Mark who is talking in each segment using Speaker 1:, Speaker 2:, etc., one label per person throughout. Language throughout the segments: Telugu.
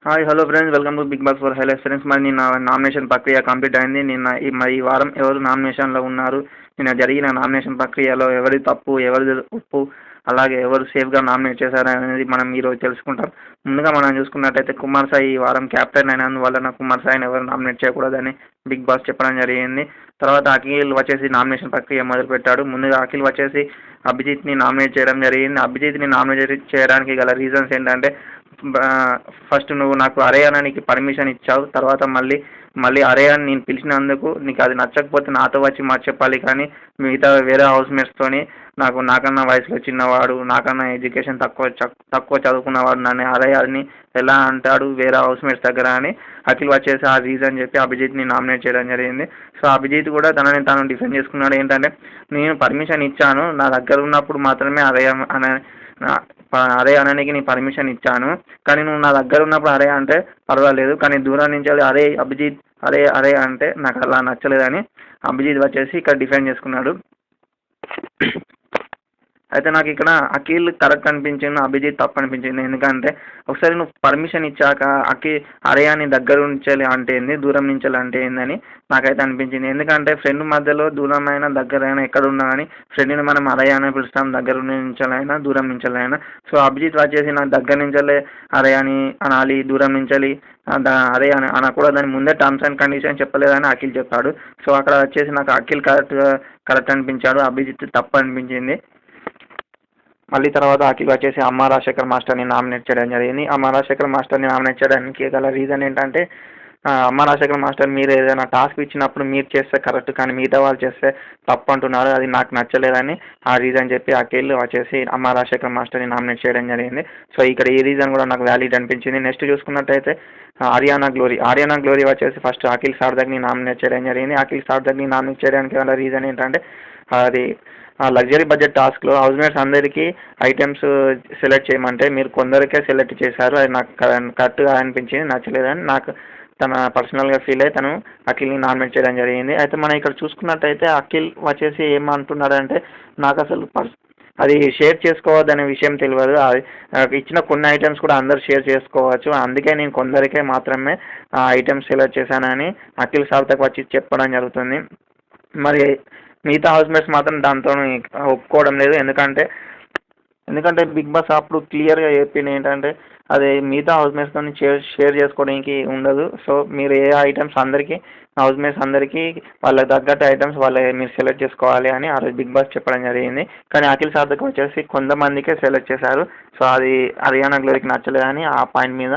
Speaker 1: Hi hello friends, welcome to Bigg Boss for highlights friends. మరి నిన్న నామినేషన్ ప్రక్రియ కంప్లీట్ అయింది. మరి ఈ వారం ఎవరు నామినేషన్లో ఉన్నారు, నిన్న జరిగిన నామినేషన్ ప్రక్రియలో ఎవరి తప్పు ఎవరి ఉప్పు, అలాగే ఎవరు సేఫ్గా నామినేట్ చేశారు అనేది మనం ఈరోజు తెలుసుకుంటాం. ముందుగా మనం చూసుకున్నట్టయితే కుమార్ సాయి ఈ వారం క్యాప్టెన్ అయినందువలన కుమార్ సాయిని ఎవరు నామినేట్ చేయకూడదని బిగ్ బాస్ చెప్పడం జరిగింది. తర్వాత అఖిల్ వచ్చేసి నామినేషన్ ప్రక్రియ మొదలుపెట్టాడు. ముందుగా అఖిల్ వచ్చేసి అభిజిత్ని నామినేట్ చేయడం జరిగింది. అభిజిత్ని నామినేట్ చేయడానికి గల రీజన్స్ ఏంటంటే, ఫస్ట్ నువ్వు నాకు అరే అనడానికి పర్మిషన్ ఇచ్చావు, తర్వాత మళ్ళీ మళ్ళీ అరే అని నేను పిలిచినందుకు నీకు అది నచ్చకపోతే నాతో వచ్చి మాట చెప్పాలి, కానీ మిగతా వేరే హౌస్మేట్స్తోని నాకన్నా వయసులో చిన్నవాడు, నాకన్నా ఎడ్యుకేషన్ తక్కువ చదువుకున్నవాడు నన్ను అరే అని ఎలా అంటాడు వేరే హౌస్మేట్స్ దగ్గర అని అఖిల్ వచ్చేసి ఆ రీజన్ చెప్పి అభిజిత్ని నామినేట్ చేయడం జరిగింది. సో అభిజిత్ కూడా తనని తాను డిఫెండ్ చేసుకున్నాడు. ఏంటంటే, నేను పర్మిషన్ ఇచ్చాను, నా దగ్గర ఉన్నప్పుడు మాత్రమే అరే అనడానికి నీ పర్మిషన్ ఇచ్చాను, కానీ నువ్వు నా దగ్గర ఉన్నప్పుడు అరే అంటే పర్వాలేదు, కానీ దూరం నుంచి అరే అభిజిత్ అరే అరే అంటే నాకు అలా నచ్చలేదని అభిజిత్ వచ్చేసి ఇక్కడ డిఫెండ్ చేసుకున్నాడు. అయితే నాకు ఇక్కడ అఖిల్ కరెక్ట్ అనిపించింది, అభిజిత్ తప్పు అనిపించింది. ఎందుకంటే ఒకసారి నువ్వు పర్మిషన్ ఇచ్చాక అరే అని దగ్గర ఉంచాలి అంటే ఏంది, దూరం నుంచాలి అంటే ఏందని నాకైతే అనిపించింది. ఎందుకంటే ఫ్రెండ్ మధ్యలో దూరమైన దగ్గరైనా ఎక్కడ ఉన్నా కానీ ఫ్రెండ్ని మనం అరే అని పిలుస్తాం, దగ్గర నుంచాలైనా దూరం నుంచాలైనా. సో అభిజిత్ వచ్చేసి నాకు దగ్గర నుంచలే అరే అని అనాలి, దూరం నుంచాలి అరే అని అనకూడదని ముందే టర్మ్స్ అండ్ కండిషన్ చెప్పలేదని అఖిల్ చెప్పాడు. సో అక్కడ వచ్చేసి నాకు అఖిల్ కరెక్ట్ అనిపించాడు, అభిజిత్ తప్పు అనిపించింది. మళ్ళీ తర్వాత అఖిల్ వచ్చేసి అమ్మ రాజశేఖర్ మాస్టర్ని నామినేట్ చేయడం జరిగింది. అమ్మ రాజశేఖర్ మాస్టర్ని నామినేట్ చేయడానికి గల రీజన్ ఏంటంటే, అమ్మ రాజశేఖర్ మాస్టర్ మీరు ఏదైనా టాస్క్ ఇచ్చినప్పుడు మీరు చేస్తే కరెక్ట్, కానీ మిగతా వాళ్ళు చేస్తే తప్పు అంటున్నారు, అది నాకు నచ్చలేదని ఆ రీజన్ చెప్పి అఖిల్ వచ్చేసి అమ్మ రాజశేఖర్ మాస్టర్ని నామినేట్ చేయడం జరిగింది. సో ఇక్కడ ఈ రీజన్ కూడా నాకు వ్యాలిడ్ అనిపించింది. నెక్స్ట్ చూసుకున్నట్టయితే ఆర్యానా గ్లోరీ వచ్చేసి ఫస్ట్ అఖిల్ సార్దగ్ని నామినేట్ చేయడం జరిగింది. అఖిల్ సార్దగ్ని నామినేట్ చేయడానికి గల రీజన్ ఏంటంటే, అది లగ్జరీ బడ్జెట్ టాస్క్లో హౌస్మేట్స్ అందరికీ ఐటమ్స్ సెలెక్ట్ చేయమంటే మీరు కొందరికే సెలెక్ట్ చేశారు, అది నాకు కరెక్ట్గా అనిపించింది, నచ్చలేదని నాకు తన పర్సనల్గా ఫీల్ అయ్యి తను అఖిల్ని నామినేట్ చేయడం జరిగింది. అయితే మనం ఇక్కడ చూసుకున్నట్టయితే అఖిల్ వచ్చేసి ఏమంటున్నాడంటే, నాకు అసలు అది షేర్ చేసుకోవద్దనే విషయం తెలియదు, ఇచ్చిన కొన్ని ఐటమ్స్ కూడా అందరు షేర్ చేసుకోవచ్చు, అందుకే నేను కొందరికే మాత్రమే ఆ ఐటమ్స్ సెలెక్ట్ చేశానని అఖిల్ సార్తకు వచ్చి చెప్పడం జరుగుతుంది. మరి మిగతా హౌస్మేట్స్ మాత్రం దాంతో ఒప్పుకోవడం లేదు. ఎందుకంటే బిగ్ బాస్ అప్పుడు క్లియర్గా చెప్పింది ఏంటంటే, అది మిగతా హౌస్మేట్స్తో షేర్ చేసుకోవడానికి ఉండదు. సో మీరు ఏ ఐటమ్స్ హౌస్మేట్స్ అందరికీ వాళ్ళకి తగ్గట్టు ఐటమ్స్ మీరు సెలెక్ట్ చేసుకోవాలి అని ఆ రోజు బిగ్ బాస్ చెప్పడం జరిగింది. కానీ అఖిల్ సార్దక్ వచ్చేసి కొంతమందికే సెలెక్ట్ చేశారు. సో అది ఆర్యానా గ్లోరీకి నచ్చలేదని ఆ పాయింట్ మీద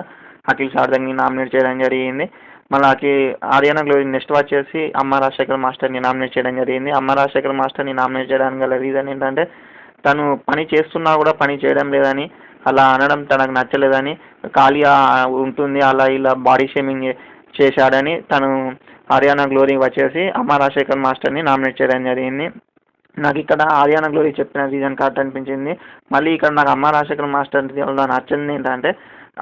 Speaker 1: అఖిల్ సార్దక్ని నామినేట్ చేయడం జరిగింది. మళ్ళీ ఆర్యానా గ్లోరీ నెక్స్ట్ వచ్చేసి అమ్మ రాజశేఖర్ మాస్టర్ని నామినేట్ చేయడం జరిగింది. అమ్మ రాజశేఖర్ మాస్టర్ని నామినేట్ చేయడానికి గల రీజన్ ఏంటంటే, తను పని చేస్తున్నా కూడా పని చేయడం లేదని, అలా అనడం తనకు నచ్చలేదని, ఖాళీగా ఉంటుంది అలా ఇలా బాడీ షేమింగ్ చేశాడని తను ఆర్యానా గ్లోరీ వచ్చేసి అమ్మ రాజశేఖర్ మాస్టర్ని నామినేట్ చేయడం జరిగింది. నాకు ఇక్కడ ఆర్యానా గ్లోరీ చెప్పిన రీజన్ కరెక్ట్ అనిపించింది. మళ్ళీ ఇక్కడ నాకు అమ్మ రాజశేఖర్ మాస్టర్ నచ్చింది ఏంటంటే,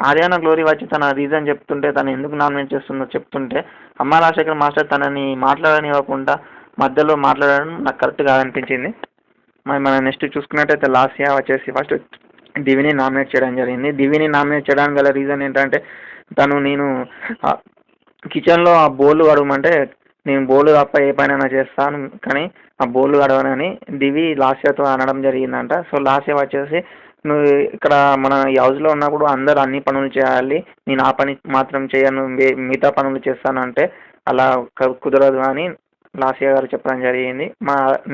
Speaker 1: ఆర్యానా గ్లోరీ వచ్చి తన రీజన్ చెప్తుంటే, తను ఎందుకు నామినేట్ చేస్తుందో చెప్తుంటే అమ్మ రాజశేఖర్ మాస్టర్ తనని మాట్లాడనివ్వకుండా మధ్యలో మాట్లాడడం నాకు కరెక్ట్ కాదనిపించింది. మరి మనం నెక్స్ట్ చూసుకున్నట్టయితే లాస్యా వచ్చేసి ఫస్ట్ దివిని నామినేట్ చేయడం జరిగింది. దివిని నామినేట్ చేయడానికి గల రీజన్ ఏంటంటే, నేను కిచెన్లో ఆ బోళ్ళు కడగమంటే నేను బోళ్ళు తప్ప ఏ పనైనా చేస్తాను, కానీ ఆ బోళ్ళు కడగనని దివి లాస్యాతో అనడం జరిగిందంట. సో లాస్యా వచ్చేసి, నువ్వు ఇక్కడ మన ఈ హౌస్లో ఉన్నప్పుడు అందరు అన్ని పనులు చేయాలి, నేను ఆ పని మాత్రం చేయను, మిగతా పనులు చేస్తానంటే అలా కుదరదు అని లాస్యా గారు చెప్పడం జరిగింది.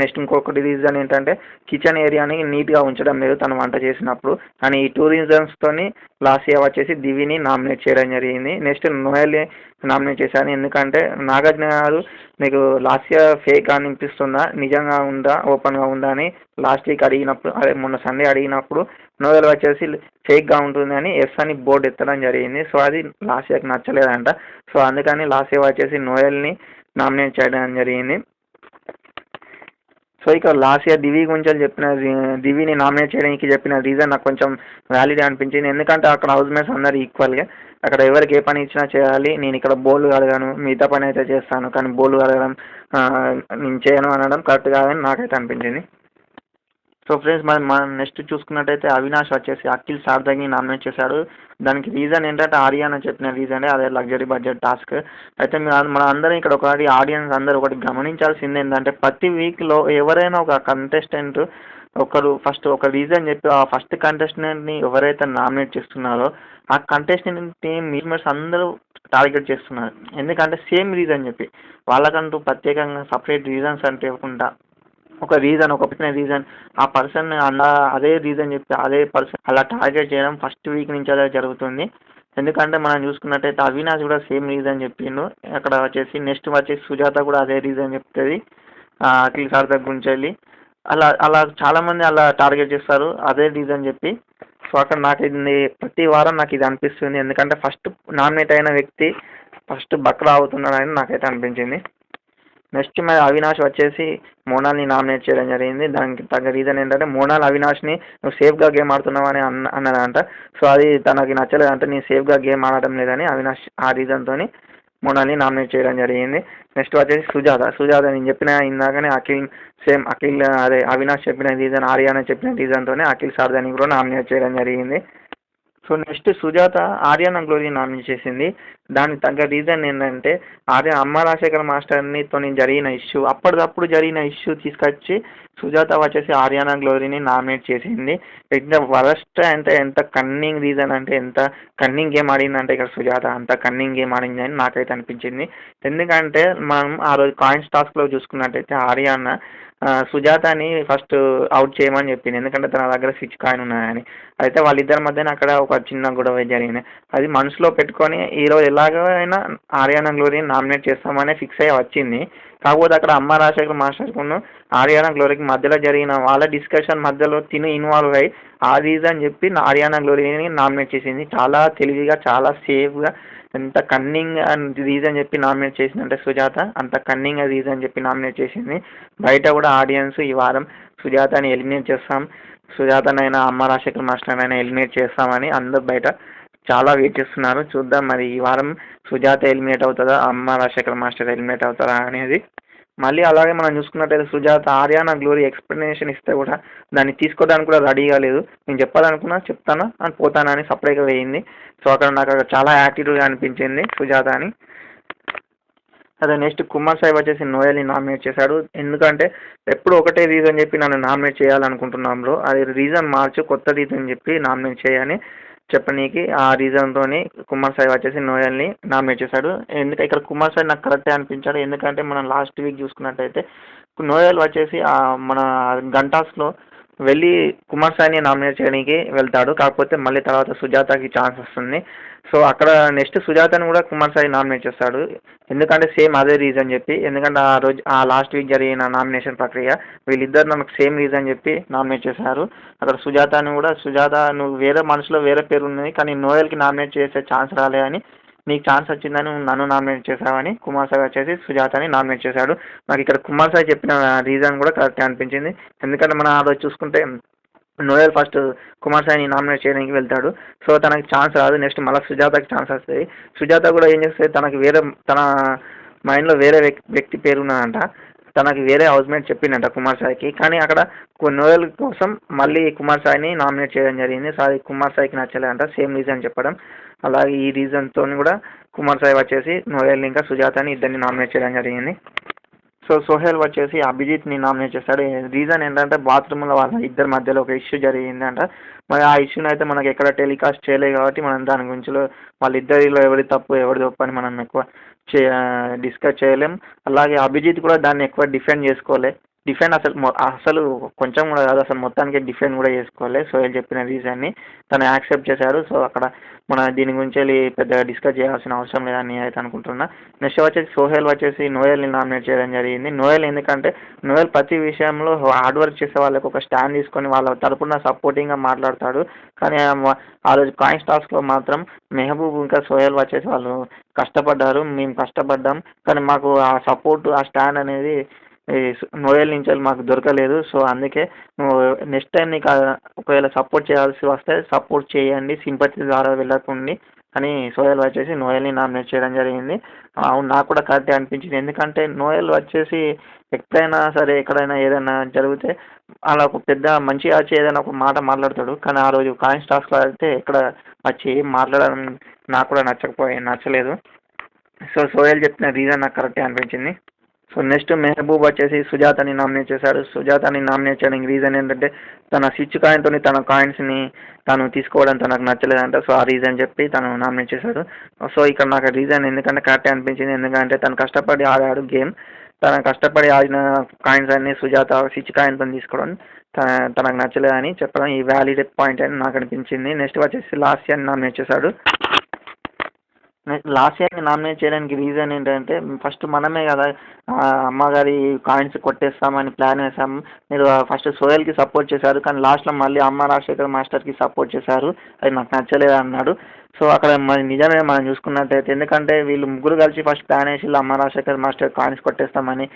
Speaker 1: నెక్స్ట్ ఇంకొకటి రీజన్ ఏంటంటే, కిచెన్ ఏరియాని నీట్గా ఉంచడం లేదు తను వంట చేసినప్పుడు అని. ఈ 2 రీజన్స్తోని లాస్యా వచ్చేసి దివిని నామినేట్ చేయడం జరిగింది. నెక్స్ట్ నోయల్ని నామినేట్ చేశాను. ఎందుకంటే నాగార్జున గారు నీకు లాస్యా ఫేక్ అనిపిస్తుందా, నిజంగా ఉందా, ఓపెన్గా ఉందా అని లాస్ట్ వీక్ అడిగినప్పుడు, అదే మొన్న సండే అడిగినప్పుడు నోయల్ వచ్చేసి ఫేక్గా ఉంటుందని ఎస్ అని బోర్డు ఎత్తడం జరిగింది. సో అది లాస్యాకి నచ్చలేదంట. సో అందుకని లాస్యా వచ్చేసి నోయల్ని నామినేట్ చేయడం జరిగింది. సో ఇక లాస్యా దివి గురించి దివిని నామినేట్ చేయడానికి చెప్పిన రీజన్ నాకు కొంచెం వ్యాలిడ్ అనిపించింది. ఎందుకంటే అక్కడ హౌస్మేట్స్ అందరు ఈక్వల్గా, అక్కడ ఎవరికి ఏ పని ఇచ్చినా చేయాలి, నేను ఇక్కడ బోళ్ళు కడగాను, మిగతా పని అయితే చేస్తాను, కానీ బోళ్ళు కడగడం నేను చేయను అనడం కరెక్ట్ కాదని నాకైతే అనిపించింది. సో ఫ్రెండ్స్ మనం నెక్స్ట్ చూసుకున్నట్టయితే అవినాష్ వచ్చేసి అఖిల్ సార్థక్ని నామినేట్ చేశాడు. దానికి రీజన్ ఏంటంటే ఆర్యానా చెప్పిన రీజనే, అదే లగ్జరీ బడ్జెట్ టాస్క్. అయితే మన అందరం ఇక్కడ ఒకటి ఆడియన్స్ అందరూ ఒకటి గమనించాల్సింది ఏంటంటే ప్రతి వీక్లో ఎవరైనా ఒక కంటెస్టెంట్ ఒకరు ఫస్ట్ ఒక రీజన్ చెప్పి ఆ ఫస్ట్ కంటెస్టెంట్ని ఎవరైతే నామినేట్ చేస్తున్నారో ఆ కంటెస్టెంట్ని మెంబర్స్ అందరూ టార్గెట్ చేస్తున్నారు. ఎందుకంటే సేమ్ రీజన్ చెప్పి వాళ్ళకంటూ ప్రత్యేకంగా సపరేట్ రీజన్స్ అంటే ఇవ్వకుండా ఒక రీజన్ ఒక పెట్టిన రీజన్ ఆ పర్సన్ అలా అదే రీజన్ చెప్పి అదే పర్సన్ అలా టార్గెట్ చేయడం ఫస్ట్ వీక్ నుంచి అదే జరుగుతుంది. ఎందుకంటే మనం చూసుకున్నట్టయితే అవినాష్ కూడా సేమ్ రీజన్ చెప్పిండు. అక్కడ వచ్చేసి నెక్స్ట్ వచ్చేసి సుజాత కూడా అదే రీజన్ చెప్తుంది అఖిల్ సార్థక్ గురించి వెళ్ళి. అలా అలా చాలామంది అలా టార్గెట్ చేస్తారు అదే రీజన్ చెప్పి. సో అక్కడ నాకు ఇది ప్రతి వారం నాకు ఇది అనిపిస్తుంది. ఎందుకంటే ఫస్ట్ నామినేట్ అయిన వ్యక్తి ఫస్ట్ బక్రా అవుతున్నాడని నాకైతే అనిపించింది. నెక్స్ట్ మరి అవినాష్ వచ్చేసి మోనాల్ని నామినేట్ చేయడం జరిగింది. దానికి తగ్గ రీజన్ ఏంటంటే మోనాల్ అవినాష్ని నువ్వు సేఫ్గా గేమ్ ఆడుతున్నావు అని అన్నదంట. సో అది తనకి నచ్చలేదంటే నేను సేఫ్గా గేమ్ ఆడటం లేదని అవినాష్ ఆ రీజన్తో మోనాల్ని నామినేట్ చేయడం జరిగింది. నెక్స్ట్ వచ్చేసి సుజాత నేను చెప్పిన ఇందాకనే అఖిల్ అదే అవినాష్ చెప్పిన రీజన్ ఆర్యానా చెప్పిన రీజన్తోనే అఖిల్ సార్థక్ని కూడా నామినేట్ చేయడం జరిగింది. సో నెక్స్ట్ సుజాత ఆర్యానా గ్లోరీని నామినేట్ చేసింది. దానికి తగ్గ రీజన్ ఏంటంటే అమ్మ రాజశేఖర్ మాస్టర్నితో జరిగిన ఇష్యూ అప్పటికప్పుడు జరిగిన ఇష్యూ తీసుకొచ్చి సుజాత వచ్చేసి ఆర్యానా గ్లోరీని నామినేట్ చేసింది. ఎంత వరస్ట్ అంటే ఎంత కన్నింగ్ రీజన్ అంటే ఎంత కన్నింగ్ గేమ్ ఆడిందంటే ఇక్కడ సుజాత అంత కన్నింగ్ గేమ్ ఆడింది అని నాకైతే అనిపించింది. ఎందుకంటే మనం ఆ రోజు కాయిన్స్ టాస్క్లో చూసుకున్నట్టయితే ఆర్యానా సుజాతని ఫస్ట్ అవుట్ చేయమని చెప్పింది. ఎందుకంటే తన దగ్గర స్విచ్ కాయిన్ ఉన్నాయని. అయితే వాళ్ళిద్దరి మధ్యన అక్కడ ఒక చిన్న గొడవ జరిగింది. అది మనసులో పెట్టుకొని ఈరోజు ఎలాగైనా ఆర్యానా గ్లోరీని నామినేట్ చేస్తామని ఫిక్స్ అయ్యి వచ్చింది. కాకపోతే అక్కడ అమ్మ రాజశేఖర్ మాస్టర్కును ఆర్యానా గ్లోరీకి మధ్యలో జరిగిన వాళ్ళ డిస్కషన్ మధ్యలో ఇన్వాల్వ్ అయ్యి ఆ రీజన్ చెప్పి ఆర్యానా గ్లోరీని నామినేట్ చేసింది. చాలా తెలివిగా చాలా సేఫ్గా ఎంత కన్నింగ్ రీజన్ చెప్పి నామినేట్ చేసిందంటే సుజాత అంత కన్నింగ్ రీజన్ చెప్పి నామినేట్ చేసింది. బయట కూడా ఆడియన్స్ ఈ వారం సుజాతని ఎలిమినేట్ చేస్తాం, సుజాతనైనా అమ్మ రాజశేఖర్ మాస్టర్నైనా ఎలిమినేట్ చేస్తామని అందరు బయట చాలా వెయిట్ చేస్తున్నారు. చూద్దాం మరి ఈ వారం సుజాత ఎలిమినేట్ అవుతుందా అమ్మ రాజశేఖర్ మాస్టర్ ఎలిమినేట్ అవుతారా అనేది. మళ్ళీ అలాగే మనం చూసుకున్నట్టయితే సుజాత ఆర్యానా గ్లోరీ ఎక్స్ప్లెనేషన్ ఇస్తే కూడా దాన్ని తీసుకోవడానికి కూడా రెడీగా లేదు. నేను చెప్పాలనుకున్నా చెప్తానా అని పోతానా అని సపరేట్గా వేయింది. సో అక్కడ నాకు చాలా యాటిట్యూడ్గా అనిపించింది సుజాత అని. అదే నెక్స్ట్ కుమార్ సాయి వచ్చేసి నోయల్ని నామినేట్ చేశాడు. ఎందుకంటే ఎప్పుడు ఒకటే రీజన్ చెప్పి నన్ను నామినేట్ చేయాలనుకుంటున్నాం బ్రో, అది రీజన్ మార్చు కొత్త రీజన్ చెప్పి నామినేట్ చేయని చెప్పనీకి ఆ రీజన్తో కుమార్ సాయి వచ్చేసి నోయల్ని నామినేట్ చేశాడు. ఎందుకంటే ఇక్కడ కుమార్ సాయి నాకు కరెక్టే అనిపించాడు. ఎందుకంటే మనం లాస్ట్ వీక్ చూసుకున్నట్టయితే నోయల్ వచ్చేసి మన గంటాస్లో వెళ్ళి కుమార్ సాయిని నామినేట్ చేయడానికి వెళ్తాడు. కాకపోతే మళ్ళీ తర్వాత సుజాతకి ఛాన్స్ వస్తుంది. సో అక్కడ నెక్స్ట్ సుజాతని కూడా కుమార్ సాయి నామినేట్ చేస్తాడు. ఎందుకంటే సేమ్ అదే రీజన్ చెప్పి. ఎందుకంటే ఆ రోజు ఆ లాస్ట్ వీక్ జరిగిన నామినేషన్ ప్రక్రియ వీళ్ళిద్దరు నాకు సేమ్ రీజన్ చెప్పి నామినేట్ చేశారు. అక్కడ సుజాతని కూడా సుజాత నువ్వు వేరే మనసులో వేరే పేరు ఉన్నది కానీ నోయల్కి నామినేట్ చేసే ఛాన్స్ రాలే అని నీకు ఛాన్స్ వచ్చిందని నన్ను నామినేట్ చేశావని కుమార్ సాయి వచ్చేసి సుజాతని నామినేట్ చేశాడు. నాకు ఇక్కడ కుమార్ సాయి చెప్పిన రీజన్ కూడా కరెక్ట్ అనిపించింది. ఎందుకంటే మనం ఆ రోజు చూసుకుంటే నోయల్ ఫస్ట్ కుమార్ సాయిని నామినేట్ చేయడానికి వెళ్తాడు. సో తనకి ఛాన్స్ రాదు. నెక్స్ట్ మళ్ళీ సుజాతకి ఛాన్స్ వస్తుంది. సుజాత కూడా ఏం చేస్తుంది తనకి తన మైండ్లో వేరే వ్యక్తి పేరు ఉన్నదంట. తనకి వేరే హౌస్మేట్ చెప్పిందంట కుమార్ సాయికి. కానీ అక్కడ నోయల్ కోసం మళ్ళీ కుమార్ సాయిని నామినేట్ చేయడం జరిగింది. సో అది కుమార్ సాయికి నచ్చలేదంట సేమ్ రీజన్ చెప్పడం. అలాగే ఈ రీజన్తో కూడా కుమార్ సాయి వచ్చేసి నోయల్ని ఇంకా సుజాతని ఇద్దరిని నామినేట్ చేయడం జరిగింది. సో సోహెల్ వచ్చేసి అభిజిత్ని నామినేట్ చేస్తాడు. రీజన్ ఏంటంటే బాత్రూంలో వాళ్ళ ఇద్దరి మధ్యలో ఒక ఇష్యూ జరిగిందంట. మరి ఆ ఇష్యూని అయితే మనకి ఎక్కడ టెలికాస్ట్ చేయలేదు కాబట్టి మనం దాని గురించి వాళ్ళిద్దరిలో ఎవరి తప్పు ఎవరి తప్పు అని మనం ఎక్కువ డిస్కస్ చేయలేం. అలాగే అభిజిత్ కూడా దాన్ని ఎక్కువ డిఫెండ్ చేసుకోలే. డిఫెండ్ అసలు కొంచెం కూడా కాదు, అసలు మొత్తానికి డిఫెండ్ కూడా చేసుకోలే. సోహెల్ చెప్పిన రీజన్ని తను యాక్సెప్ట్ చేశారు. సో అక్కడ మన దీని గురించి వెళ్ళి పెద్దగా డిస్కస్ చేయాల్సిన అవసరం లేదని అయితే అనుకుంటున్నా. నెక్స్ట్ వచ్చేసి సోహెల్ వచ్చేసి నోయల్ని నామినేట్ చేయడం జరిగింది. నోయల్ ఎందుకంటే నోయల్ ప్రతి విషయంలో హార్డ్ వర్క్ చేసే వాళ్ళకి ఒక స్టాండ్ తీసుకొని వాళ్ళ తరపున సపోర్టింగ్గా మాట్లాడతాడు. కానీ ఆ రోజు కాయిన్స్ టాస్క్లో మాత్రం మెహబూబ్ ఇంకా సోహెల్ వచ్చేసి వాళ్ళు కష్టపడ్డారు, మేము కష్టపడ్డాం కానీ మాకు ఆ సపోర్ట్ ఆ స్టాండ్ అనేది నోయల్ నుంచి మాకు దొరకలేదు. సో అందుకే నువ్వు నెక్స్ట్ టైం నీకు ఒకవేళ సపోర్ట్ చేయాల్సి వస్తే సపోర్ట్ చేయండి, సింపతి ద్వారా వెళ్ళకండి అని సోహెల్ వచ్చేసి నోయల్ని నామినేట్ చేయడం జరిగింది. అవును నాకు కూడా కరెక్టే అనిపించింది. ఎందుకంటే నోయల్ వచ్చేసి ఎక్కడైనా సరే ఎక్కడైనా ఏదైనా జరిగితే అలా ఒక పెద్ద మంచిగా వచ్చి ఏదైనా ఒక మాట మాట్లాడతాడు, కానీ ఆ రోజు కాయిన్స్ టాస్క్లో అయితే ఎక్కడ వచ్చి ఏం మాట్లాడడం నాకు కూడా నచ్చలేదు. సో సోహెల్ చెప్పిన రీజన్ నాకు కరెక్టే అనిపించింది. సో నెక్స్ట్ మెహబూబ్ వచ్చేసి సుజాతని నామినేట్ చేశారు. సుజాతని నామినేట్ చేయడానికి రీజన్ ఏంటంటే తన స్విచ్ కాయిన్తో తన కాయిన్స్ని తను తీసుకోవడం తనకు నచ్చలేదంట. సో ఆ రీజన్ చెప్పి తను నామినేట్ చేశాడు. సో ఇక్కడ నాకు రీజన్ ఎందుకంటే కరెక్టే అనిపించింది. ఎందుకంటే తను కష్టపడి ఆడాడు గేమ్. తన కష్టపడి ఆడిన కాయిన్స్ అన్ని సుజాత స్విచ్ కాయిన్తో తీసుకోవడం తనకు నచ్చలేదని చెప్పడం ఈ వ్యాలిడ్ పాయింట్ అని నాకు అనిపించింది. నెక్స్ట్ వచ్చేసి లాస్ట్ ఇయర్ నామినేట్ చేశాడు. లాస్ట్ ఇయర్ని నామినేట్ చేయడానికి రీజన్ ఏంటంటే ఫస్ట్ మనమే కదా అమ్మగారి కాయిన్స్ కొట్టేస్తామని ప్లాన్ వేసాము. మీరు ఫస్ట్ సోహెల్కి సపోర్ట్ చేశారు, కానీ లాస్ట్లో మళ్ళీ అమ్మ రాజశేఖర్ మాస్టర్కి సపోర్ట్ చేశారు, అది నాకు నచ్చలేదు అన్నాడు. సో అక్కడ మరి నిజమే మనం చూసుకున్నట్టయితే, ఎందుకంటే వీళ్ళు ముగ్గురు కలిసి ఫస్ట్ ప్లాన్ వేసి అమ్మ రాజశేఖర్ మాస్టర్ కాయిన్స్ కొట్టేస్తామని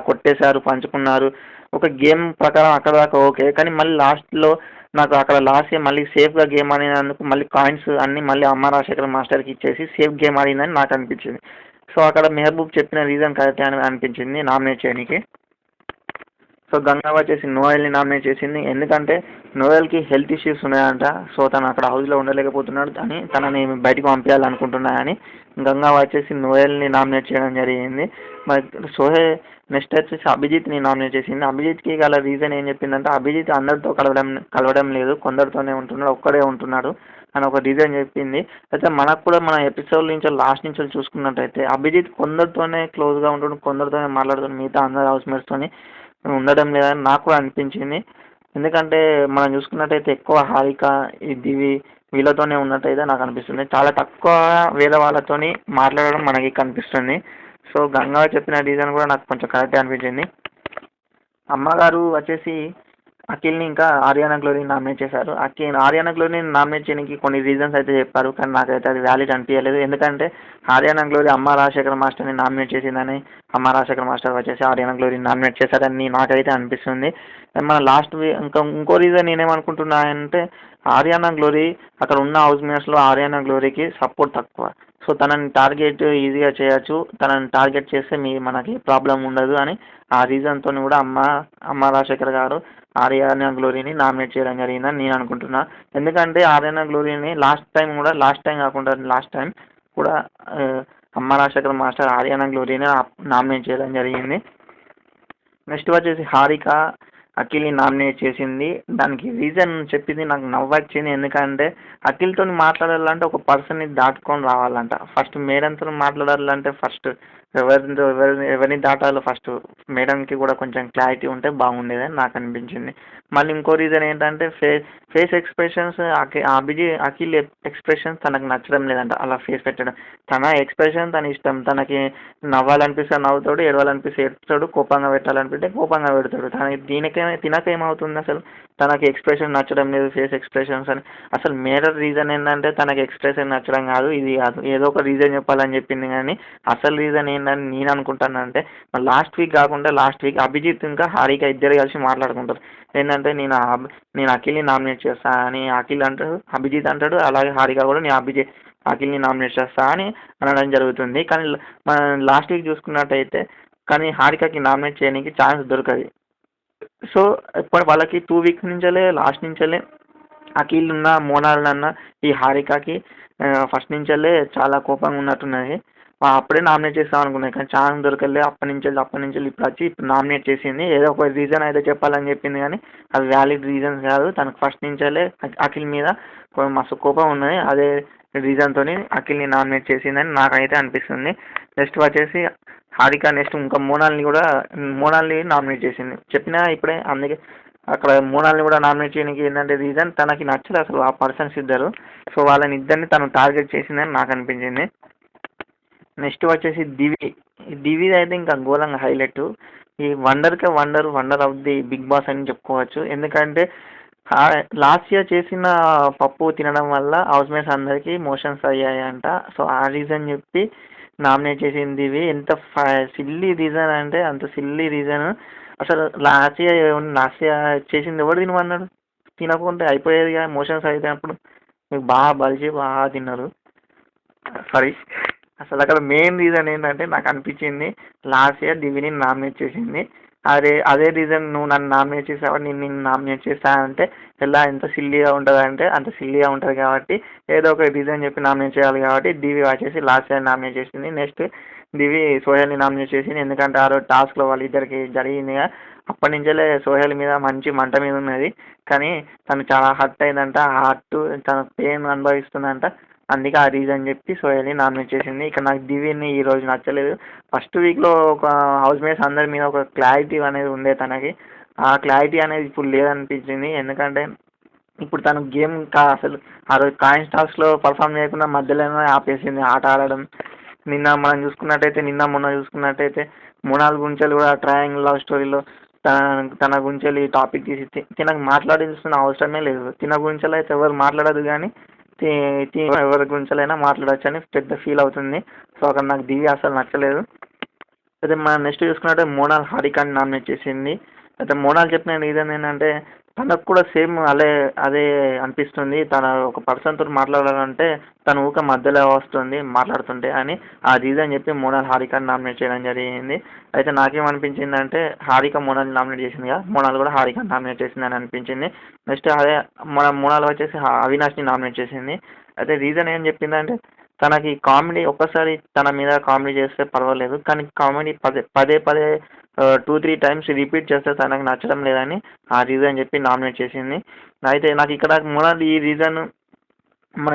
Speaker 1: కొట్టేశారు, పంచుకున్నారు. ఒక గేమ్ ప్రకారం అక్కడ దాకా ఓకే, కానీ మళ్ళీ లాస్ట్లో నాకు అక్కడ లాస్ట్ ఇయర్ మళ్ళీ సేఫ్గా గేమ్ ఆడినందుకు మళ్ళీ కాయిన్స్ అన్నీ మళ్ళీ అమ్మ రాజశేఖర్ మాస్టర్కి ఇచ్చేసి సేఫ్ గేమ్ ఆడిందని నాకు అనిపించింది. సో అక్కడ మెహబూబ్ చెప్పిన రీజన్ కరెక్టే అని అనిపించింది నామినేట్ చేయడానికి. సో గంగా వచ్చేసి నోయల్ని నామినేట్ చేసింది, ఎందుకంటే నోయల్కి హెల్త్ ఇష్యూస్ ఉన్నాయంట. సో తను అక్కడ హౌస్లో ఉండలేకపోతున్నాడు అని తనని బయటకు పంపించాలనుకుంటున్నాయని గంగా వచ్చేసి నోయల్ని నామినేట్ చేయడం జరిగింది. మరి నెక్స్ట్ వచ్చేసి అభిజిత్ని నామినేట్ చేసింది. అభిజిత్కి గల రీజన్ ఏం చెప్పిందంటే అభిజిత్ అందరితో కలవడం లేదు, కొందరితోనే ఉంటున్నాడు, ఒక్కడే ఉంటున్నాడు అని ఒక రీజన్ చెప్పింది. అయితే మనకు కూడా మన ఎపిసోడ్ నుంచి లాస్ట్ నుంచి చూసుకున్నట్టయితే అభిజిత్ కొందరితోనే క్లోజ్గా ఉంటుండు, కొందరితోనే మాట్లాడుతుంది, మిగతా అందరు హౌస్మేట్స్తోని ఉండడం లేదని నాకు కూడా అనిపించింది. ఎందుకంటే మనం చూసుకున్నట్టయితే ఎక్కువ హారిక ఈ దివి వీళ్ళతోనే ఉన్నట్టయితే నాకు అనిపిస్తుంది, చాలా తక్కువ వేరే వాళ్ళతోని మాట్లాడడం మనకి కనిపిస్తుంది. సో గంగా చెప్పిన రీజన్ కూడా నాకు కొంచెం కరెక్టే అనిపించింది. అమ్మగారు వచ్చేసి అఖిల్ని ఇంకా ఆర్యానా గ్లోరీని నామినేట్ చేశారు. ఆర్యానా గ్లోరీని నామినేట్ చేయడానికి కొన్ని రీజన్స్ అయితే చెప్పారు, కానీ నాకైతే అది వ్యాలిడ్ అనిపించలేదు. ఎందుకంటే ఆర్యానా గ్లోరీ అమ్మ రాజశేఖర్ మాస్టర్ని నామినేట్ చేసిందని అమ్మ రాజశేఖర్ మాస్టర్ వచ్చేసి ఆర్యానా గ్లోరీని నామినేట్ చేశారని నాకైతే అనిపిస్తుంది. మన లాస్ట్ ఇంకో రీజన్ నేనేమనుకుంటున్నా అంటే ఆర్యానా గ్లోరీ అక్కడ ఉన్న హౌస్ మేట్స్లో ఆర్యానా గ్లోరీకి సపోర్ట్ తక్కువ. సో తనని టార్గెట్ ఈజీగా చేయొచ్చు, తనని టార్గెట్ చేస్తే మనకి ప్రాబ్లం ఉండదు అని ఆ రీజన్తో కూడా అమ్మ రాజశేఖర్ గారు ఆర్యానా గ్లోరీని నామినేట్ చేయడం జరిగిందని నేను అనుకుంటున్నా. ఎందుకంటే ఆర్యానా గ్లోరీని లాస్ట్ టైం కూడా అమ్మ రాజశేఖర్ మాస్టర్ ఆర్యానా గ్లోరీని నామినేట్ చేయడం జరిగింది. నెక్స్ట్ వచ్చేసి హారిక అఖిల్ని నామినేట్ చేసింది. దానికి రీజన్ చెప్పింది నాకు నవ్వొచ్చింది. ఎందుకంటే అఖిల్తో మాట్లాడాలంటే ఒక పర్సన్ని దాటుకొని రావాలంట. ఫస్ట్ మేడంతో మాట్లాడాలంటే ఫస్ట్ ఎవరిని దాటాలో ఫస్ట్ మేడంకి కూడా కొంచెం క్లారిటీ ఉంటే బాగుండేదని నాకు అనిపించింది. మళ్ళీ ఇంకో రీజన్ ఏంటంటే ఫేస్ ఎక్స్ప్రెషన్స్ అఖిల్ ఎక్స్ప్రెషన్స్ తనకు నచ్చడం లేదంట. అలా ఫేస్ పెట్టడం తన ఎక్స్ప్రెషన్ తన ఇష్టం, తనకి నవ్వాలనిపిస్తే నవ్వుతాడు, ఏడవాలనిపిస్తే ఏడుస్తాడు, కోపంగా పెట్టాలనిపిస్తే కోపంగా పెడతాడు. తినకేమవుతుంది అసలు తనకి ఎక్స్ప్రెషన్ నచ్చడం లేదు ఫేస్ ఎక్స్ప్రెషన్స్ అని. అసలు మేజర్ రీజన్ ఏంటంటే తనకి ఎక్స్ప్రెషన్ నచ్చడం కాదు, ఇది కాదు, ఏదో ఒక రీజన్ చెప్పాలని చెప్పింది. కానీ అసలు రీజన్ ఏంటని నేను అనుకుంటానంటే లాస్ట్ వీక్ అభిజిత్ ఇంకా హారిక ఇద్దరు కలిసి మాట్లాడుకుంటారు. ఏంటంటే నేను అఖిల్ని నామినేట్ చేస్తా అని అఖిల్ అంటాడు, అభిజిత్ అంటాడు, అలాగే హారిక కూడా నేను అఖిల్ని నామినేట్ చేస్తా అని అనడం జరుగుతుంది. కానీ మనం లాస్ట్ వీక్ చూసుకున్నట్టయితే కానీ హారికకి నామినేట్ చేయడానికి ఛాన్స్ దొరకదు. సో ఇప్పుడు వాళ్ళకి 2 వీక్స్ నుంచే లాస్ట్ నుంచే అఖిల్ ఉన్న మోనాల్ అన్న ఈ హారికకి ఫస్ట్ నుంచే చాలా కోపంగా ఉన్నట్టున్నది. అప్పుడే నామినేట్ చేస్తాం అనుకున్నాయి, కానీ ఛాన్స్ దొరకలే. అప్పటి నుంచి ఇప్పుడు వచ్చి ఇప్పుడు నామినేట్ చేసింది. ఏదో ఒక రీజన్ అయితే చెప్పాలని చెప్పింది, కానీ అది వ్యాలిడ్ రీజన్స్ కాదు. తనకు ఫస్ట్ నుంచే అఖిల్ మీద మస్తు కోపం ఉన్నది. అదే రీజన్తో అఖిల్ని నామినేట్ చేసిందని నాకైతే అనిపిస్తుంది. నెక్స్ట్ వచ్చేసి హారిక నెక్స్ట్ ఇంకా మోనాల్ని నామినేట్ చేసింది. చెప్పినా ఇప్పుడే, అందుకే అక్కడ మోనాల్ని కూడా నామినేట్ చేయడానికి ఏంటంటే రీజన్ తనకి నచ్చలేదు అసలు ఆ పర్సన్స్ ఇద్దరు. సో వాళ్ళని ఇద్దరిని తను టార్గెట్ చేసిందని నాకు అనిపించింది. నెక్స్ట్ వచ్చేసి దివి అయితే ఇంకా ఘోరంగా హైలైట్. ఈ wonder of the Bigg Boss అని చెప్పుకోవచ్చు. ఎందుకంటే లాస్ట్ ఇయర్ చేసిన పప్పు తినడం వల్ల హౌస్ మేట్స్ అందరికీ మోషన్స్ అయ్యాయంట. సో ఆ రీజన్ చెప్పి నామినేట్ చేసింది దివి. ఎంత సిల్లీ రీజన్ అంటే అంత సిల్లీ రీజన్. అసలు లాస్ట్ ఇయర్ చేసింది ఎవరు తినమన్నాడు? తినకుంటే అయిపోయేదిగా మోషన్స్ అయిపోయినప్పుడు. మీకు బాగా తిన్నారు. సారీ, అసలు అక్కడ మెయిన్ రీజన్ ఏంటంటే నాకు అనిపించింది లాస్ట్ ఇయర్ దివిని నామినేట్ చేసింది. అదే రీజన్ నువ్వు నన్ను నామినేట్ చేసావా, నేను నిన్ను నామినేట్ చేస్తానంటే ఎలా ఎంత సిల్లీగా ఉంటుందంటే అంత సిల్లీగా ఉంటుంది కాబట్టి ఏదో ఒక రీజన్ చెప్పి నామినేట్ చేయాలి కాబట్టి దివి వచ్చేసి లాస్ట్ టైం నామినేట్ చేసింది. నెక్స్ట్ దివి సోహెల్ని నామినేట్ చేసింది. ఎందుకంటే ఆ రోజు టాస్క్లో వాళ్ళిద్దరికి జరిగిందిగా, అప్పటి నుంచే సోహెల్ మీద మంచి మంట మీద ఉన్నది. కానీ తను చాలా హర్ట్ అయిందంట, హార్ట్ తన పెయిన్ అనుభవిస్తుందంట. అందుకే ఆ రీజన్ చెప్పి సోహెల్ని నామినేట్ చేసింది. ఇక నాకు దివిని ఈరోజు నచ్చలేదు. ఫస్ట్ వీక్లో ఒక హౌస్ మేట్స్ అందరి మీద ఒక క్లారిటీ అనేది ఉండే తనకి, ఆ క్లారిటీ అనేది ఇప్పుడు లేదనిపించింది. ఎందుకంటే ఇప్పుడు తను గేమ్ అసలు ఆ రోజు కాయిన్ టాస్క్లో పర్ఫామ్ చేయకుండా మధ్యలోనే ఆపేసింది ఆట ఆడడం. నిన్న మనం చూసుకున్నట్టయితే, నిన్న మొన్న చూసుకున్నట్టయితే మృణాల్ గుంచెలు కూడా ట్రయాంగిల్ లవ్ స్టోరీలో తన గురించి టాపిక్ తీసి తినకు మాట్లాడాల్సిన అవసరమే లేదు. తిన గురించి అయితే ఎవరు మాట్లాడదు కానీ ఎవరి గురించైనా మాట్లాడచ్చు అని పెద్ద ఫీల్ అవుతుంది. సో అక్కడ నాకు దివ్య అసలు నచ్చలేదు. అయితే మనం నెక్స్ట్ చూసుకున్నట్టే మోనాల్ హారికాని నామినేట్ చేసింది. అయితే మోనాల్ చెప్పిన రీజన్ ఏంటంటే తనకు కూడా సేమ్ అదే అనిపిస్తుంది. తన ఒక పర్సన్తో మాట్లాడాలంటే తను ఊక మధ్యలో వస్తుంది మాట్లాడుతుంటే అని ఆ రీజన్ చెప్పి మోనాల్ హారికాని నామినేట్ చేయడం జరిగింది. అయితే నాకేమనిపించిందంటే హారిక మోనాల్ నామినేట్ చేసింది కదా, మోనాల్ కూడా హారికాని నామినేట్ చేసింది అని అనిపించింది. నెక్స్ట్ అదే మన మోనాల్ వచ్చేసి అవినాష్ని నామినేట్ చేసింది. అయితే రీజన్ ఏం చెప్పిందంటే తనకి కామెడీ ఒక్కసారి తన మీద కామెడీ చేస్తే పర్వాలేదు, కానీ కామెడీ పదే పదే 2-3 టైమ్స్ రిపీట్ చేస్తే తనకు నచ్చడం లేదని ఆ రీజన్ చెప్పి నామినేట్ చేసింది. అయితే నాకు ఇక్కడ మోనాల్ ఈ రీజన్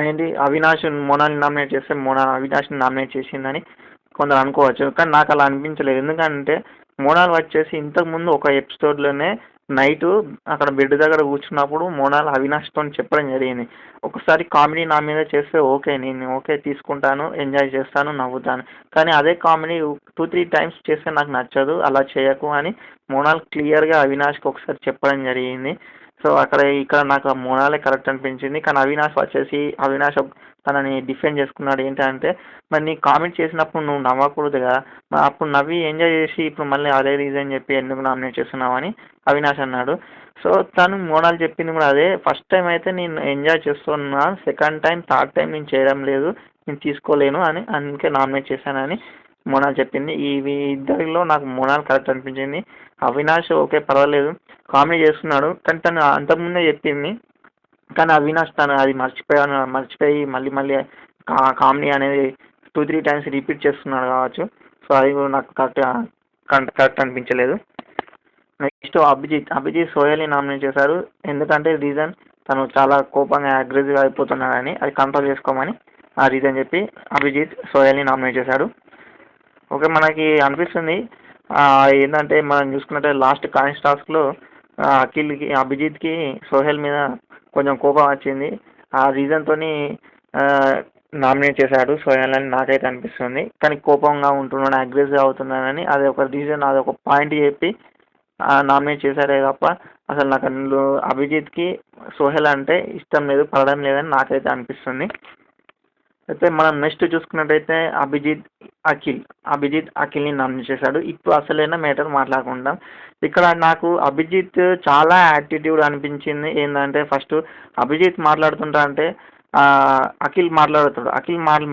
Speaker 1: ఏంటి అవినాష్ మోనాల్ని నామినేట్ చేస్తే అవినాష్ని నామినేట్ చేసిందని కొందరు అనుకోవచ్చు, కానీ నాకు అలా అనిపించలేదు. ఎందుకంటే మోనాల్ వచ్చేసి ఇంతకుముందు ఒక ఎపిసోడ్లోనే నైటు అక్కడ బెడ్ దగ్గర కూర్చున్నప్పుడు మోనాల్ అవినాష్తో చెప్పడం జరిగింది, ఒకసారి కామెడీ నా మీద చేస్తే ఓకే, నేను ఓకే తీసుకుంటాను, ఎంజాయ్ చేస్తాను, నవ్వుతాను, కానీ అదే కామెడీ 2-3 టైమ్స్ చేస్తే నాకు నచ్చదు, అలా చేయకు అని మోనాల్ క్లియర్గా అవినాష్కి ఒకసారి చెప్పడం జరిగింది. సో ఇక్కడ నాకు ఆ మోనాలే కరెక్ట్ అనిపించింది. కానీ అవినాష్ తనని డిఫెండ్ చేసుకున్నాడు. ఏంటంటే మరి నీ కామెంట్ చేసినప్పుడు నువ్వు నవ్వకూడదు కదా, అప్పుడు నవ్వి ఎంజాయ్ చేసి ఇప్పుడు మళ్ళీ అదే రీజన్ చెప్పి ఎందుకు నామినేట్ చేస్తున్నావు అని అవినాష్ అన్నాడు. సో తను మోనాల్ చెప్పింది కూడా అదే, ఫస్ట్ టైం అయితే నేను ఎంజాయ్ చేస్తున్నా, సెకండ్ టైం థర్డ్ టైం నేను చేయడం లేదు, నేను తీసుకోలేను అని అందుకే నామినేట్ చేశానని మోనాల్ చెప్పింది. ఇద్దరిలో నాకు మోనాల్ కరెక్ట్ అనిపించింది. అవినాష్ ఓకే పర్వాలేదు కామెడీ చేస్తున్నాడు, కానీ తను అంతకుముందే చెప్పింది, కానీ అవినాష్ తను అది మర్చిపోయి మళ్ళీ మళ్ళీ కామెడీ అనేది 2-3 టైమ్స్ రిపీట్ చేస్తున్నాడు కావచ్చు. సో అది కూడా నాకు కరెక్ట్ అనిపించలేదు. నెక్స్ట్ అభిజిత్ సోహెల్ని నామినేట్ చేశారు. ఎందుకంటే రీజన్ తను చాలా కోపంగా అగ్రెసివ్గా అయిపోతున్నాడని, అది కంట్రోల్ చేసుకోమని ఆ రీజన్ చెప్పి అభిజిత్ సోహెల్ని నామినేట్ చేశాడు. ఓకే మనకి అనిపిస్తుంది ఏంటంటే మనం చూసుకున్నట్టే లాస్ట్ కాయిన్స్ టాస్క్లో అభిజిత్కి సోహెల్ మీద కొంచెం కోపం వచ్చింది, ఆ రీజన్తో నామినేట్ చేశాడు సోహెల్ అని నాకైతే అనిపిస్తుంది. కానీ కోపంగా ఉంటున్నాడు, అగ్రెసివ్ అవుతున్నాడని అది ఒక రీజన్, అది ఒక పాయింట్ చెప్పి నామినేట్ చేశారే తప్ప అసలు నాకు అందులో అభిజిత్కి సోహెల్ అంటే ఇష్టం లేదు, పడడం లేదని నాకైతే అనిపిస్తుంది. అయితే మనం నెక్స్ట్ చూసుకున్నట్టయితే అభిజిత్ అఖిల్ని నామినేట్ చేశాడు. ఇప్పుడు అసలైన మ్యాటర్ మాట్లాడుకుంటాం. ఇక్కడ నాకు అభిజిత్ చాలా యాటిట్యూడ్ అనిపించింది. ఏంటంటే ఫస్ట్ అభిజిత్ మాట్లాడుతుంటా అంటే అఖిల్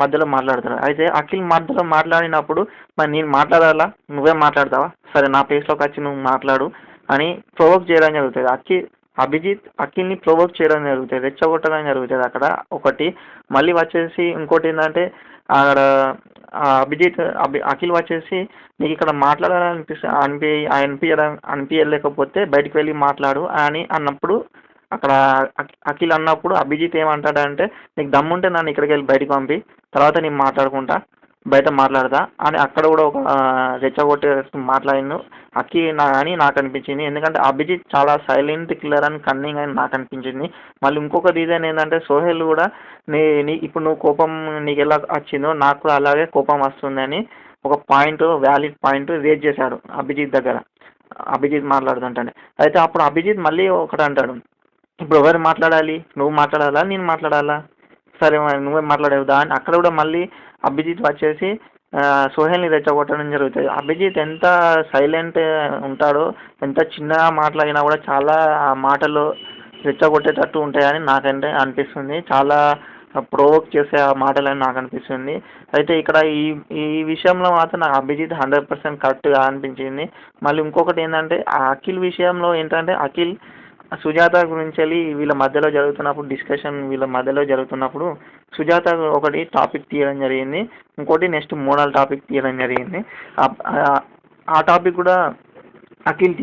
Speaker 1: మధ్యలో మాట్లాడతాడు. అయితే అఖిల్ మధ్యలో మాట్లాడినప్పుడు మరి నేను మాట్లాడాలా, నువ్వే మాట్లాడతావా, సరే నా ప్లేస్లోకి వచ్చి నువ్వు మాట్లాడు అని ప్రొవోక్ చేయడం జరుగుతుంది. అభిజిత్ అఖిల్ని ప్రొవోక్ చేయడం జరుగుతుంది, రెచ్చగొట్టడం జరుగుతుంది అక్కడ ఒకటి. మళ్ళీ వచ్చేసి ఇంకోటి ఏంటంటే అక్కడ అఖిల్ వచ్చేసి నీకు ఇక్కడ అనిపించలేకపోతే బయటికి వెళ్ళి మాట్లాడు అని అన్నప్పుడు, అక్కడ అఖిల్ అన్నప్పుడు అభిజిత్ ఏమంటాడంటే నీకు దమ్ముంటే నన్ను ఇక్కడికి వెళ్ళి బయటకు పంపి, తర్వాత నేను మాట్లాడుకుంటా, బయట మాట్లాడతా అని అక్కడ కూడా ఒక రెచ్చగొట్టే మాట్లాడిండు అని నాకు అనిపించింది. ఎందుకంటే అభిజిత్ చాలా సైలెంట్ కిల్లర్ అని కన్నింగ్ అని నాకు అనిపించింది. మళ్ళీ ఇంకొక రీజన్ ఏంటంటే సోహెల్ కూడా ఇప్పుడు నువ్వు కోపం నీకు ఎలా వచ్చిందో నాకు కూడా అలాగే కోపం వస్తుందని ఒక వ్యాలిడ్ పాయింట్ రేజ్ చేశాడు అభిజిత్ మాట్లాడుతుంటానే. అయితే అప్పుడు అభిజిత్ మళ్ళీ ఒకటి అంటాడు, ఇప్పుడు ఎవరు మాట్లాడాలి, నువ్వు మాట్లాడాలా నేను మాట్లాడాలా, సరే నువ్వే మాట్లాడేవుదా అని అక్కడ కూడా మళ్ళీ అభిజిత్ వచ్చేసి సోహెల్ని రెచ్చగొట్టడం జరుగుతుంది. అభిజిత్ ఎంత సైలెంట్ ఉంటాడో, ఎంత చిన్నగా మాట్లాడినా కూడా చాలా మాటలు రెచ్చగొట్టేటట్టు ఉంటాయని నాకంటే అనిపిస్తుంది. చాలా ప్రోవోక్ చేసే ఆ మాటలని నాకు అనిపిస్తుంది. అయితే ఇక్కడ ఈ ఈ విషయంలో మాత్రం నాకు అభిజిత్ 100% కరెక్ట్‌గా అనిపించింది. మళ్ళీ ఇంకొకటి ఏందంటే ఆ అఖిల్ విషయంలో ఏంటంటే అఖిల్ సుజాత గురించెళ్ళి వీళ్ళ మధ్యలో జరుగుతున్నప్పుడు డిస్కషన్ వీళ్ళ మధ్యలో జరుగుతున్నప్పుడు సుజాత ఒకటి టాపిక్ తీయడం జరిగింది. ఇంకోటి నెక్స్ట్ మోనాల్ టాపిక్ తీయడం జరిగింది. ఆ టాపిక్ కూడా అఖిల్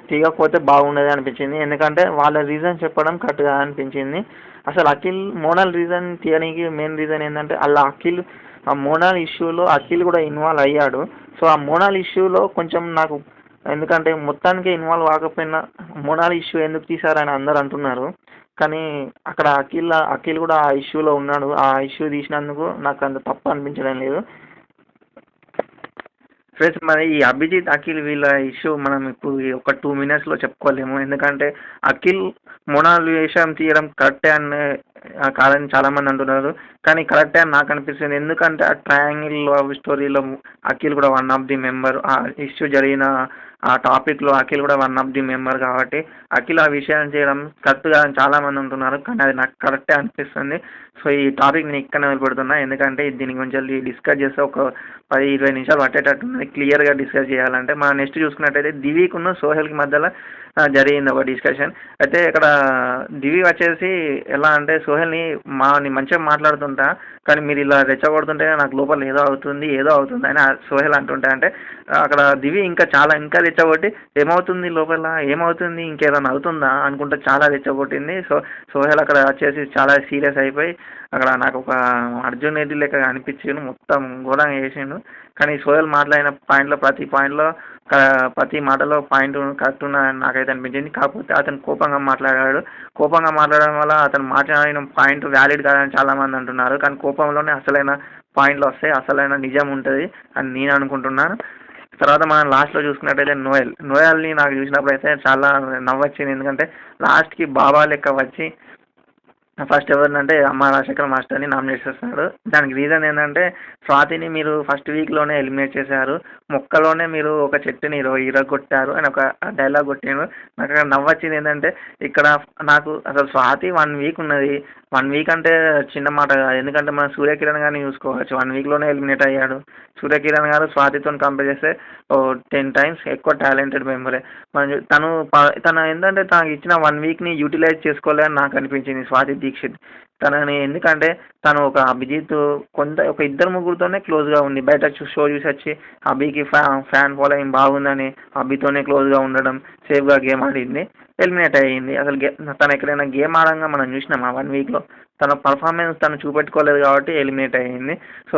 Speaker 1: తీయకపోతే బాగుండేది అనిపించింది. ఎందుకంటే వాళ్ళ రీజన్ చెప్పడం కరెక్ట్‌గా అనిపించింది. అసలు అఖిల్ మోనాల్ రీజన్ తీయనీకి మెయిన్ రీజన్ ఏందంటే అలా అఖిల్ ఆ మోనాల్ ఇష్యూలో అఖిల్ కూడా ఇన్వాల్వ్ అయ్యాడు. సో ఆ మోనాల్ ఇష్యూలో కొంచెం నాకు ఎందుకంటే మొత్తానికి ఇన్వాల్వ్ కాకపోయినా మోనాల్ ఇష్యూ ఎందుకు తీశారని అందరూ అంటున్నారు. కానీ అక్కడ అఖిల్ కూడా ఆ ఇష్యూలో ఉన్నాడు. ఆ ఇష్యూ తీసినందుకు నాకు అంత తప్పు అనిపించడం లేదు. ఫ్రెండ్స్ మరి ఈ అభిజిత్ అఖిల్ వీళ్ళ ఇష్యూ మనం ఇప్పుడు ఈ ఒక 2 మినిట్స్లో చెప్పుకోలేము. ఎందుకంటే అఖిల్ మోనాల్ వేషం తీయడం కరెక్టే కాదని చాలామంది అంటున్నారు. కానీ కరెక్టే అని నాకు అనిపిస్తుంది. ఎందుకంటే ఆ ట్రయాంగిల్ లవ్ స్టోరీలో అఖిల్ కూడా వన్ ఆఫ్ ది మెంబర్. ఆ ఇష్యూ జరిగిన ఆ టాపిక్లో అఖిల్ కూడా వన్ ఆఫ్ ది మెంబర్ కాబట్టి అఖిల్ ఆ విషయం చేయడం కరెక్ట్గా అని చాలామంది అంటున్నారు. కానీ అది నాకు కరెక్టే అనిపిస్తుంది. సో ఈ టాపిక్ నేను ఇక్కడనే వదిలిపెడుతున్నా. ఎందుకంటే దీని గురించి డిస్కస్ చేస్తే ఒక 10-20 నిమిషాలు పట్టేటట్టున్నది క్లియర్గా డిస్కస్ చేయాలంటే. మనం నెక్స్ట్ చూసుకున్నట్టయితే దివికున్న సోహెల్కి మధ్యలో జరిగింది ఒక డిస్కషన్. అయితే ఇక్కడ దివి వచ్చేసి ఎలా అంటే సోహెల్ని మంచిగా మాట్లాడుతుంటా కానీ మీరు ఇలా రెచ్చగొడుతుంటే నాకు లోపల ఏదో అవుతుంది అని సోహెల్ అంటుంటే అంటే అక్కడ దివి ఇంకా రెచ్చగొట్టి ఏమవుతుంది ఇంకేదైనా అవుతుందా అనుకుంటే చాలా రెచ్చగొట్టింది. సోహెల్ అక్కడ వచ్చేసి చాలా సీరియస్ అయిపోయి అక్కడ నాకు ఒక అర్జున్ రెడ్డి లెక్క అనిపించిండు. మొత్తం ఘోరంగా చేసిండు. కానీ సోహెల్ మాట్లాడిన పాయింట్లో ప్రతి మాటలో పాయింట్ కరెక్ట్ ఉన్నదని నాకైతే అనిపించింది. కాకపోతే అతను కోపంగా మాట్లాడాడు. కోపంగా మాట్లాడడం వల్ల అతను మాట్లాడిన పాయింట్ వ్యాలిడ్ కాదని చాలామంది అంటున్నారు. కానీ కోపంలోనే అసలైన పాయింట్లు వస్తాయి, అసలైన నిజం ఉంటుంది అని నేను అనుకుంటున్నాను. తర్వాత మనం లాస్ట్లో చూసుకున్నట్టయితే నోయల్ని నాకు చూసినప్పుడు అయితే చాలా నవ్వొచ్చింది. ఎందుకంటే లాస్ట్కి బాబా లెక్క వచ్చి ఫస్ట్ ఎవరినంటే అమ్మ రాజశేఖర్ మాస్టర్ని నామినేట్ చేస్తాడు. దానికి రీజన్ ఏంటంటే స్వాతిని మీరు ఫస్ట్ వీక్లోనే ఎలిమినేట్ చేశారు, మొక్కలోనే మీరు ఒక చెట్టుని ఇరగొట్టారు అని ఒక డైలాగ్ కొట్టాను. నాకు అక్కడ నవ్వొచ్చింది. ఏంటంటే ఇక్కడ నాకు అసలు స్వాతి 1 వీక్ ఉన్నది. 1 వీక్ అంటే చిన్న మాట కాదు. ఎందుకంటే మనం సూర్యకిరణ్ గారిని చూసుకోవచ్చు, 1 వీక్లోనే ఎలిమినేట్ అయ్యాడు. సూర్యకిరణ్ గారు స్వాతితో కంపేర్ చేస్తే 10 టైమ్స్ ఎక్కువ టాలెంటెడ్ మెంబరే. తను ఏంటంటే తనకి ఇచ్చిన 1 వీక్ని యూటిలైజ్ చేసుకోలేదని నాకు అనిపించింది స్వాతి దీక్షిత్. తనని ఎందుకంటే తను ఒక అభిజిత్ ఒక ఇద్దరు ముగ్గురితోనే క్లోజ్గా ఉంది. బయట షో చూసి వచ్చి అభికి ఫ్యాన్ ఫాలోయింగ్ బాగుందని అభితోనే క్లోజ్గా ఉండడం, సేఫ్గా గేమ్ ఆడింది, ఎలిమినేట్ అయ్యింది. అసలు తను ఎక్కడైనా గేమ్ ఆడంగా మనం చూసినాం ఆ 1 వీక్లో తన పర్ఫార్మెన్స్ తను చూపెట్టుకోలేదు కాబట్టి ఎలిమినేట్ అయ్యింది. సో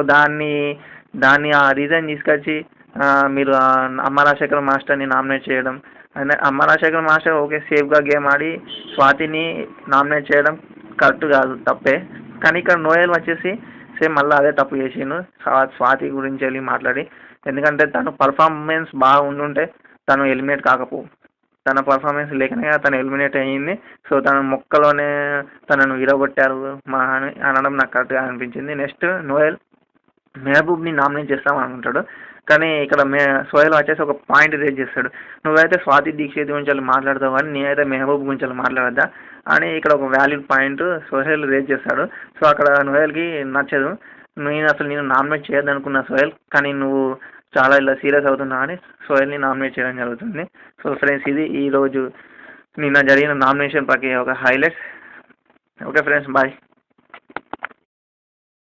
Speaker 1: దాన్ని ఆ రీజన్ తీసుకొచ్చి మీరు అమ్మ రాజశేఖర్ మాస్టర్ని నామినేట్ చేయడం, అండ్ అమ్మ రాజశేఖర్ మాస్టర్ ఓకే సేఫ్గా గేమ్ ఆడి స్వాతిని నామినేట్ చేయడం కరెక్ట్ కాదు, తప్పే. కానీ ఇక్కడ నోయల్ వచ్చేసి సేమ్ మళ్ళీ అదే తప్పు చేసిండు స్వాతి గురించి వెళ్ళి మాట్లాడి. ఎందుకంటే తను పర్ఫార్మెన్స్ బాగా ఉండుంటే తను ఎలిమినేట్ తన పర్ఫార్మెన్స్ లేకనే తను ఎలిమినేట్ అయ్యింది. సో తన మొక్కలోనే తనను విరగొట్టారు అని అనడం నాకు కరెక్ట్గా అనిపించింది. నెక్స్ట్ నోయల్ మెహబూబ్ని నామినేట్ చేస్తామని అనుకుంటాడు. కానీ ఇక్కడ సోహెల్ వచ్చేసి ఒక పాయింట్ రేజ్ చేస్తాడు, నువ్వైతే స్వాతి దీక్షిత్ గురించి మాట్లాడతావు కానీ నేనైతే మెహబూబ్ గురించి మాట్లాడద్దా అని ఇక్కడ ఒక వ్యాలిడ్ పాయింట్ సోహెల్ రేజ్ చేస్తాడు. సో అక్కడ నోయల్కి నచ్చదు. నేను నామినేట్ చేయొద్దు అనుకున్నా సోహెల్, కానీ నువ్వు చాలా ఇలా సీరియస్ అవుతున్నావు అని సోహెల్ని నామినేట్ చేయడం జరుగుతుంది. సో ఫ్రెండ్స్ ఇది ఈరోజు నిన్న జరిగిన నామినేషన్ ప్రక్రియ ఒక హైలైట్స్. Okay friends, bye.